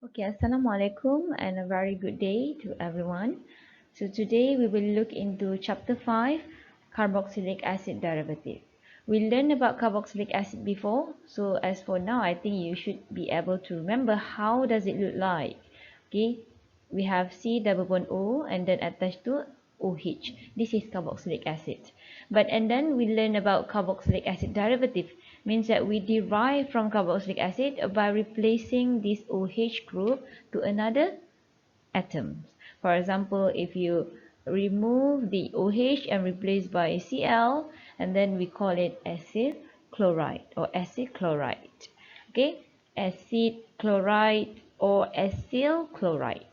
Okay, Assalamualaikum and a very good day to everyone. So today we will look into chapter 5, carboxylic acid derivative. We learned about carboxylic acid before, so as for now I think you should be able to remember how does it look like. Okay, we have C double bond O and then attached to OH. This is carboxylic acid. And then we learn about carboxylic acid derivative, means that we derive from carboxylic acid by replacing this OH group to another atom. For example, if you remove the OH and replace by Cl, and then we call it acid chloride or acid chloride. Okay, acid chloride or acyl chloride.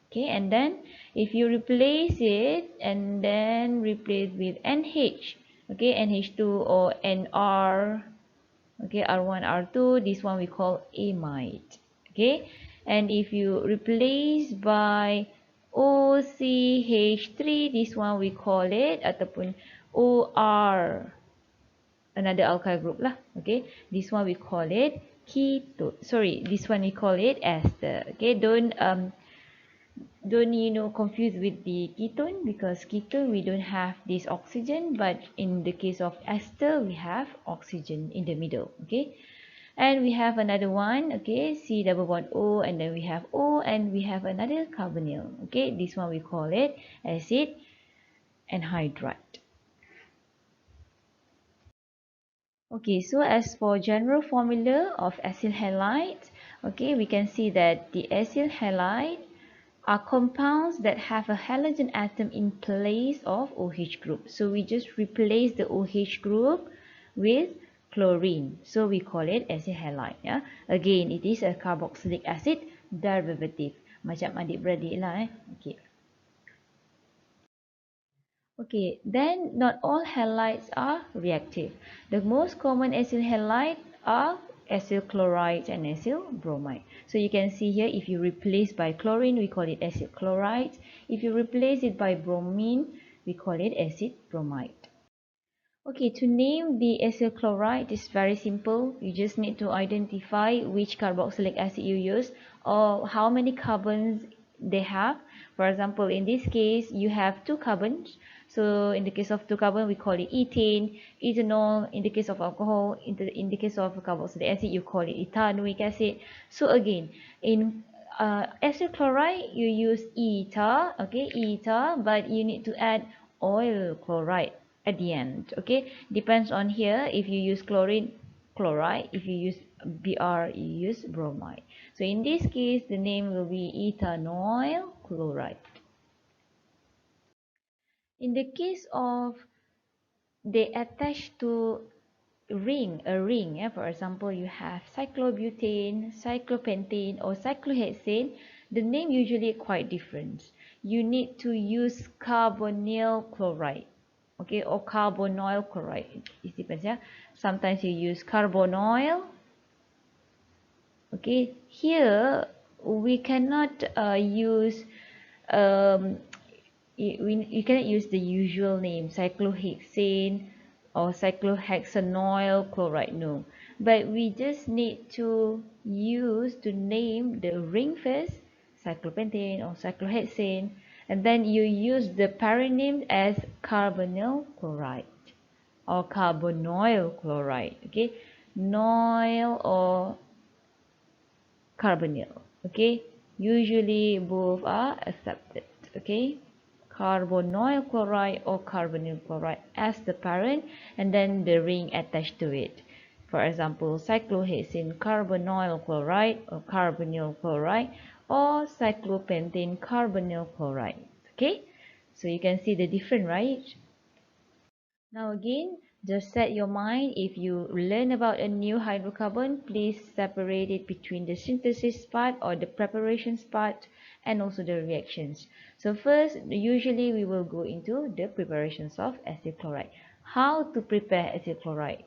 Okay, and then if you replace it and then replace with NH, okay, NH2 or NR, okay, R1, R2, this one we call amide. Okay, and if you replace by OCH3, this one we call it ataupun OR, another alkyl group lah. Okay, this one we call it ketone. Sorry, this one we call it ester. Okay, don't confuse with the ketone, because ketone we don't have this oxygen, but in the case of ester we have oxygen in the middle. Okay, and we have another one, okay, C double bond O, and then we have O, and we have another carbonyl. Okay, this one we call it acid anhydride. Okay, so as for general formula of acyl halide, okay, we can see that the acyl halide are compounds that have a halogen atom in place of OH group. So we just replace the OH group with chlorine. So we call it acyl halide. Yeah? Again, it is a carboxylic acid derivative. Macam adik-beradik lah. Okay. Okay, then not all halides are reactive. The most common acyl halide are acyl chloride and acyl bromide. So you can see here, if you replace by chlorine, we call it acyl chloride. If you replace it by bromine, we call it acid bromide. Okay, to name the acyl chloride is very simple. You just need to identify which carboxylic acid you use or how many carbons they have. For example, in this case, you have 2 carbons. So in the case of 2 carbon, we call it ethane, ethanol. In the case of alcohol, in the case of carboxylic acid, you call it ethanoic acid. So again, in acyl chloride, you use ether, okay, ether, but you need to add oil chloride at the end. Okay, depends on here. If you use chlorine, chloride. If you use Br, you use bromide. So in this case, the name will be ethanoyl chloride. In the case of they attach to a ring, yeah, for example, you have cyclobutane, cyclopentane, or cyclohexane, the name usually quite different. You need to use carbonyl chloride, okay, or carbonyl chloride. It depends, yeah. Sometimes you use carbonyl. Okay, here we cannot use you cannot use the usual name cyclohexane or cyclohexanoyl chloride, no, but we just need to use to name the ring first, cyclopentane or cyclohexane, and then you use the parent name as carbonyl chloride or carbonyl chloride. Okay, noyl or carbonyl. Okay, usually both are accepted. Okay, carbonyl chloride or carbonyl chloride as the parent, and then the ring attached to it. For example, cyclohexane carbonyl chloride or carbonyl chloride, or cyclopentane carbonyl chloride. Okay, so you can see the difference, right? Now again, just set your mind, if you learn about a new hydrocarbon, please separate it between the synthesis part or the preparations part and also the reactions. So first, usually we will go into the preparations of acyl chloride. How to prepare acyl chloride?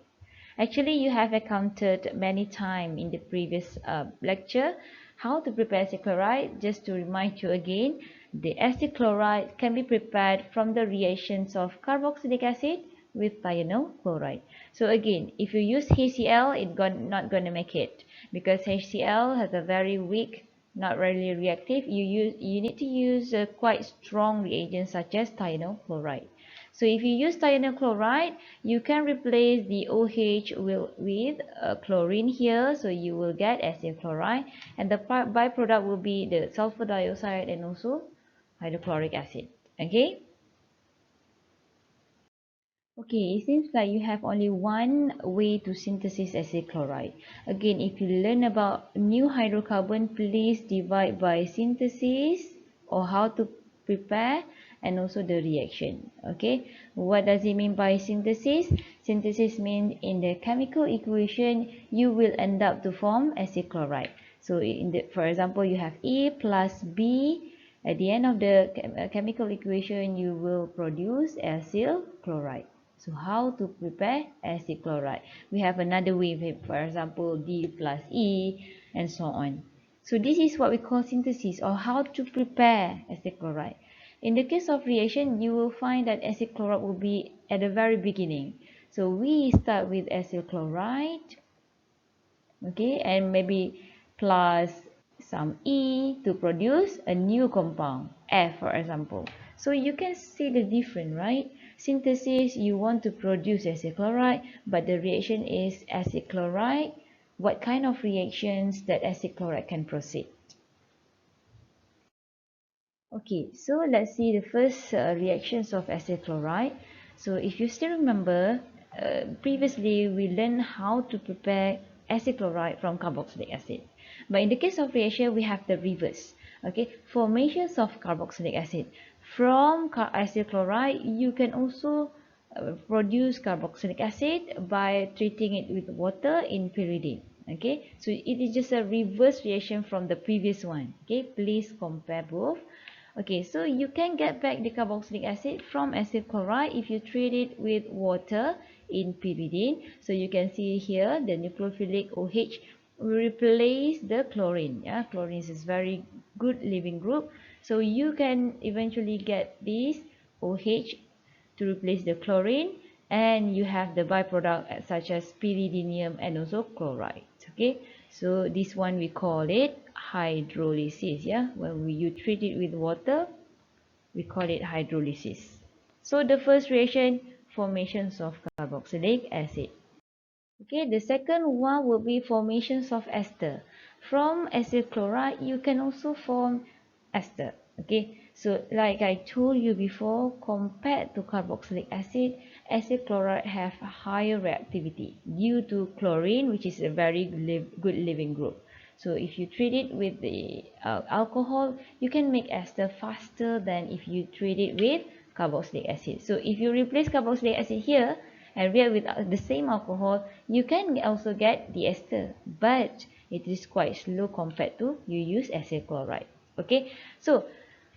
Actually, you have encountered many times in the previous lecture how to prepare acyl chloride. Just to remind you again, the acyl chloride can be prepared from the reactions of carboxylic acid with thionyl chloride. So again, if you use HCl, it's not going to make it, because HCl has a very weak not really reactive, you need to use quite strong reagents such as thionyl chloride. So if you use thionyl chloride, you can replace the OH with chlorine here, so you will get acyl chloride, and the byproduct will be the sulfur dioxide and also hydrochloric acid. Okay. Okay, it seems like you have only one way to synthesize acyl chloride. Again, if you learn about new hydrocarbon, please divide by synthesis or how to prepare and also the reaction. Okay, what does it mean by synthesis? Synthesis means in the chemical equation, you will end up to form acyl chloride. So for example, you have A plus B. At the end of the chemical equation, you will produce acyl chloride. So how to prepare acyl chloride? We have another way, for example, D plus E and so on. So this is what we call synthesis, or how to prepare acyl chloride. In the case of reaction, you will find that acyl chloride will be at the very beginning. So we start with acyl chloride, okay, and maybe plus some E to produce a new compound, F for example. So you can see the difference, right? Synthesis, you want to produce acyl chloride, but the reaction is acyl chloride. What kind of reactions that acyl chloride can proceed? Okay, so let's see the first reactions of acyl chloride. So if you still remember, previously we learned how to prepare acyl chloride from carboxylic acid. But in the case of reaction, we have the reverse. Okay, formations of carboxylic acid. From acyl chloride, you can also produce carboxylic acid by treating it with water in pyridine. Okay, so it is just a reverse reaction from the previous one. Okay, please compare both. Okay, so you can get back the carboxylic acid from acyl chloride if you treat it with water in pyridine. So you can see here the nucleophilic OH will replace the chlorine. Yeah, chlorine is very good leaving group. So you can eventually get this OH to replace the chlorine, and you have the byproduct such as pyridinium and also chloride. Okay, so this one we call it hydrolysis. Yeah, when you treat it with water, we call it hydrolysis. So the first reaction, formations of carboxylic acid. Okay, the second one will be formations of ester. From acyl chloride, you can also form ester. Okay, so like I told you before, compared to carboxylic acid, acyl chloride have higher reactivity due to chlorine, which is a very good leaving group. So if you treat it with the alcohol, you can make ester faster than if you treat it with carboxylic acid. So if you replace carboxylic acid here and react with the same alcohol, you can also get the ester, but it is quite slow compared to you use acyl chloride. Okay, so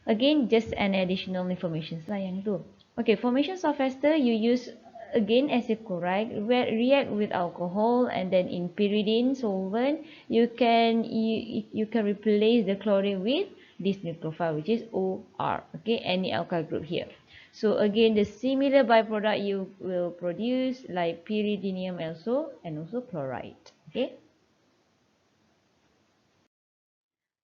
again, just an additional information lah yang tu. Okay, formations of ester, you use again acyl chloride, react with alcohol, and then in pyridine solvent, you can replace the chlorine with this nucleophile, which is OR. Okay, any alkyl group here. So again, the similar byproduct you will produce like pyridinium also and also chloride. Okay.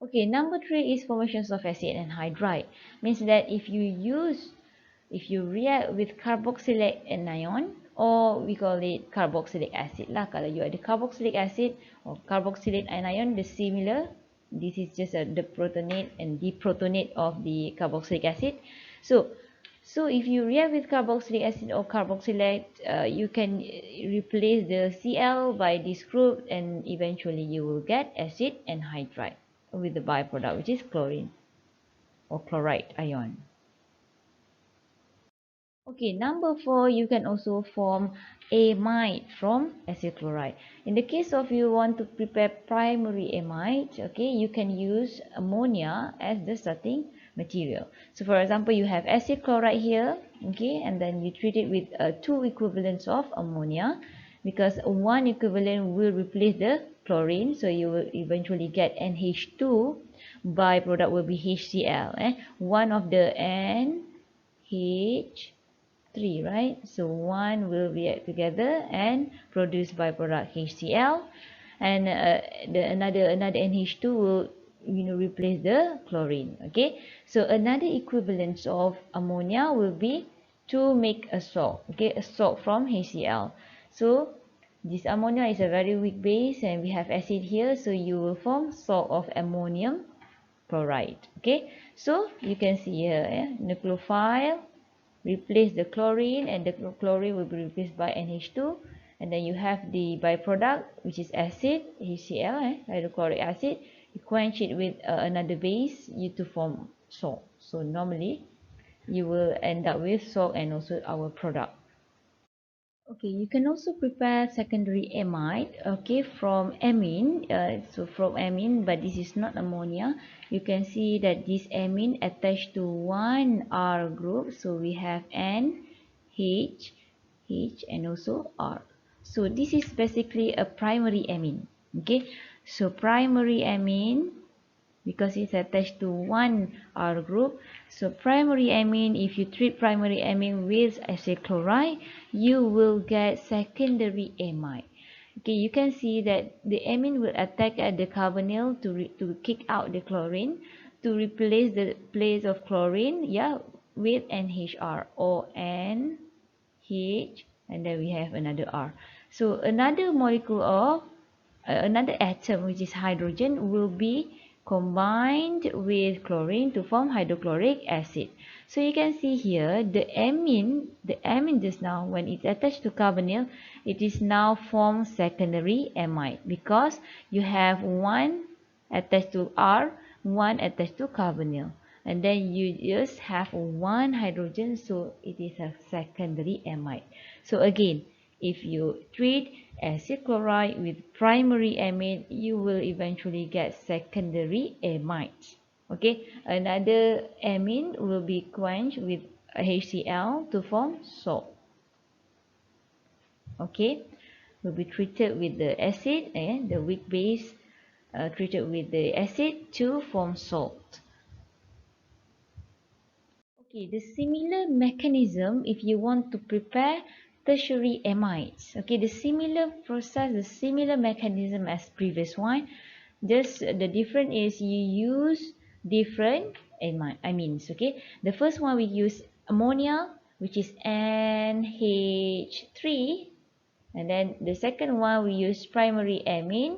Okay, number 3 is formations of acid anhydride. Means that if you react with carboxylic anion, or we call it carboxylic acid lah. Kalau you ada carboxylic acid or carboxylate anion, the similar. This is just the protonate and deprotonate of the carboxylic acid. So if you react with carboxylic acid or carboxylate, you can replace the Cl by this group, and eventually you will get acid anhydride with the byproduct, which is chlorine or chloride ion. Okay, number 4, you can also form amide from acyl chloride. In the case of you want to prepare primary amide, okay, you can use ammonia as the starting material. So for example, you have acyl chloride here, okay, and then you treat it with 2 equivalents of ammonia, because 1 equivalent will replace the chlorine, so you will eventually get NH2, byproduct will be HCl. One of the NH 3, right? So one will react together and produce byproduct HCl, and another NH2 will replace the chlorine. Okay, so another equivalence of ammonia will be to make a salt. Okay, a salt from HCl. So this ammonia is a very weak base and we have acid here, so you will form salt of ammonium chloride. Okay, so you can see here, nucleophile replace the chlorine, and the chlorine will be replaced by NH2, and then you have the byproduct, which is acid, HCl, hydrochloric acid. You quench it with another base you to form salt. So normally you will end up with salt and also our product. Okay, you can also prepare secondary amide, okay, from amine. From amine, but this is not ammonia. You can see that this amine attached to one R group. So we have N, H, H, and also R. So this is basically a primary amine. Okay, so primary amine, because it's attached to one R group. So primary amine, if you treat primary amine with acyl chloride, you will get secondary amide. Okay, you can see that the amine will attack at the carbonyl to kick out the chlorine, to replace the place of chlorine, yeah, with NHR or N, H, and then we have another R. So another molecule of another atom, which is hydrogen, will be combined with chlorine to form hydrochloric acid. So you can see here the amine just now, when it's attached to carbonyl, it is now formed secondary amide, because you have one attached to R, one attached to carbonyl, and then you just have one hydrogen, so it is a secondary amide. So again, if you treat acid chloride with primary amide, you will eventually get secondary amides. Okay, another amine will be quenched with HCl to form salt. Okay, will be treated with the acid and the weak base treated with the acid to form salt. Okay, the similar mechanism if you want to prepare tertiary amides. Okay, the similar process, the similar mechanism as previous one. Just the difference is you use different amines. Okay, the first one we use ammonia, which is NH3, and then the second one we use primary amine.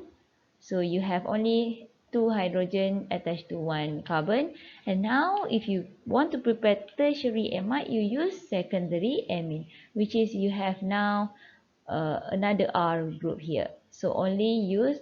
So you have only two hydrogen attached to one carbon. And now if you want to prepare tertiary amide, you use secondary amine, which is you have now another R group here. So only use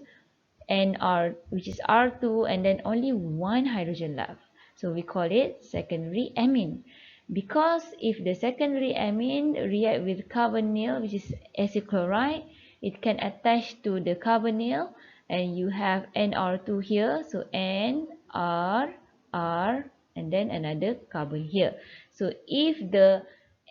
NR, which is R2, and then only one hydrogen left. So we call it secondary amine. Because if the secondary amine react with carbonyl, which is acyl chloride, it can attach to the carbonyl, and you have NR2 here. So N, R, R, and then another carbon here. So if the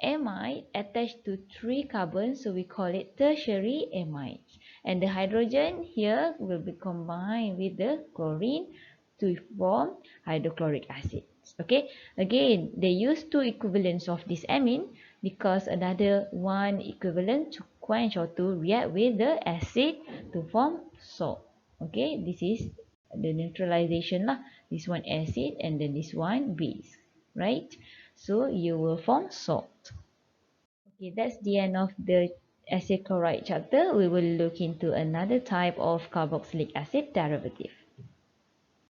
amide attached to three carbons, so we call it tertiary amide. And the hydrogen here will be combined with the chlorine to form hydrochloric acid. Okay, again, they use two equivalents of this amine because another one equivalent to quench or to react with the acid to form salt. Okay, this is the neutralization lah. This one acid and then this one base, right? So you will form salt. Okay, that's the end of the acid chloride chapter. We will look into another type of carboxylic acid derivative.